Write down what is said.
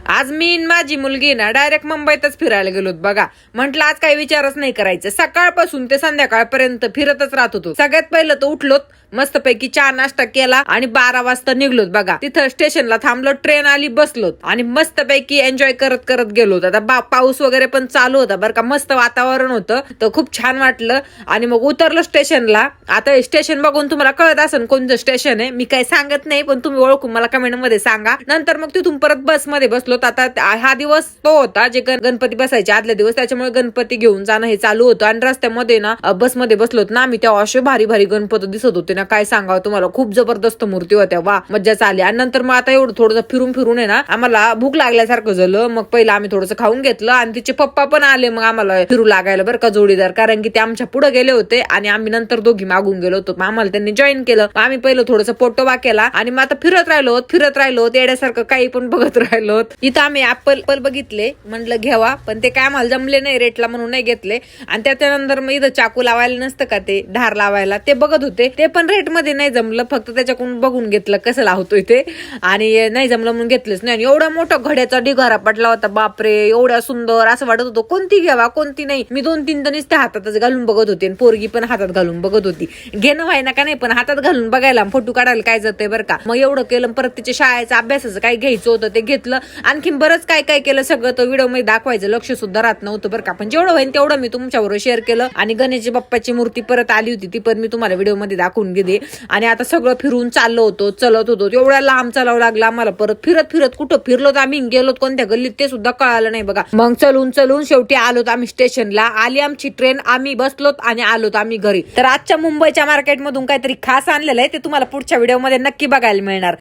आज मी आणि माझी मुलगी ना डायरेक्ट मुंबईतच फिरायला गेलोत बघा. म्हंटल आज काही विचारच नाही करायचं. सकाळपासून ते संध्याकाळपर्यंत फिरतच राहत होतो. सगळ्यात पहिलं तर उठलोत, मस्तपैकी चहा नाश्ता केला आणि 12 वाजता निघलोत बघा. तिथं स्टेशनला थांबलो, ट्रेन आली, बसलोत आणि मस्तपैकी एन्जॉय करत करत गेलोत. आता पाऊस वगैरे पण चालू होता बरं का, मस्त वातावरण होतं तर खूप छान वाटलं. आणि मग उतरलो स्टेशनला. आता स्टेशन बघून तुम्हाला कळत असेल कोणतं स्टेशन आहे, मी काही सांगत नाही पण तुम्ही ओळखून मला कमेंट मध्ये सांगा. नंतर मग तिथून परत बस मध्ये बसलोत. आता हा दिवस तो होता जे गणपती बसायचे आदल्या दिवस, त्याच्यामुळे गणपती घेऊन जाणं हे चालू होतं. आणि रस्त्यामध्ये ना बसमध्ये बसलोत ना आम्ही, तेव्हा असे भारी भारी गणपती दिसत होते ना, काय सांगावं तुम्हाला, खूप जबरदस्त मूर्ती होत्या. वा मज्जाच आली. आणि नंतर मग आता एवढं थोडंसं फिरून फिरून आहे ना आम्हाला भूक लागल्यासारखं झालं. मग पहिलं आम्ही थोडंसं खाऊन घेतलं आणि तिचे पप्पा पण आले मग आम्हाला फिरू लागायला बरं का, जोडीदार, कारण की ते आमच्या पुढे गेले होते आणि आम्ही नंतर दोघी मागून गेलो होतो. आम्हाला त्यांनी जॉईन केलं. आम्ही पहिलं थोडंसं पोटोबा केला आणि मग आता फिरत राहिलो येड्यासारखं, काही पण बघत राहिलो. इथं आम्ही ऍपल बघितले, म्हणलं घ्यावा, पण ते काय आम्हाला जमले नाही रेटला म्हणून नाही घेतले. आणि त्याच्यानंतर मग इथं चाकू लावायला नसतं का, ते धार लावायला, ते बघत होते. ते पण रेट मध्ये नाही जमलं, फक्त त्याच्याकडून बघून घेतलं कसं लावतोय ते, आणि नाही जमलं म्हणून घेतलंच नाही. आणि एवढा मोठा घड्याचा ढिगारा पडला होता, बापरे, एवढा सुंदर, असं वाटत होतं कोणती घ्यावा कोणती नाही. मी 2-3 तर नुसते हातातच घालून बघत होते, पोरगी पण हातात घालून बघत होती. घेणं व्हायना का नाही, पण हातात घालून बघायला, फोटो काढायला काय जातंय बरं का. मग एवढं केलं. परत तिच्या शाळेचं अभ्यासाचं काय घ्यायचं होतं ते घेतलं. आणखीन बरंच काय काय केलं, सगळं तो व्हिडिओ मध्ये दाखवायचं लक्ष सुद्धा राहत नव्हतं बरं का. पण जेवढं होईल तेवढं मी तुमच्याबरोबर शेअर केलं. आणि गणेश बाप्पाची मूर्ती परत आली होती, ती पण मी तुम्हाला व्हिडिओ मध्ये दाखवून घेते. आणि आता सगळं फिरून चलत होतो एवढ्या लांब चालावं लागलं आम्हाला. परत फिरत कुठं फिरलोत आम्ही, गेलोत कोणत्या गल्लीत ते सुद्धा कळालं नाही बघा. मग चलून शेवटी आलोत आम्ही स्टेशनला. आली आमची ट्रेन, आम्ही बसलोत आणि आलोत आम्ही घरी. तर आजच्या मुंबईच्या मार्केटमधून काहीतरी खास आणलेलं आहे, ते तुम्हाला पुढच्या व्हिडिओ मध्ये नक्की बघायला मिळणार.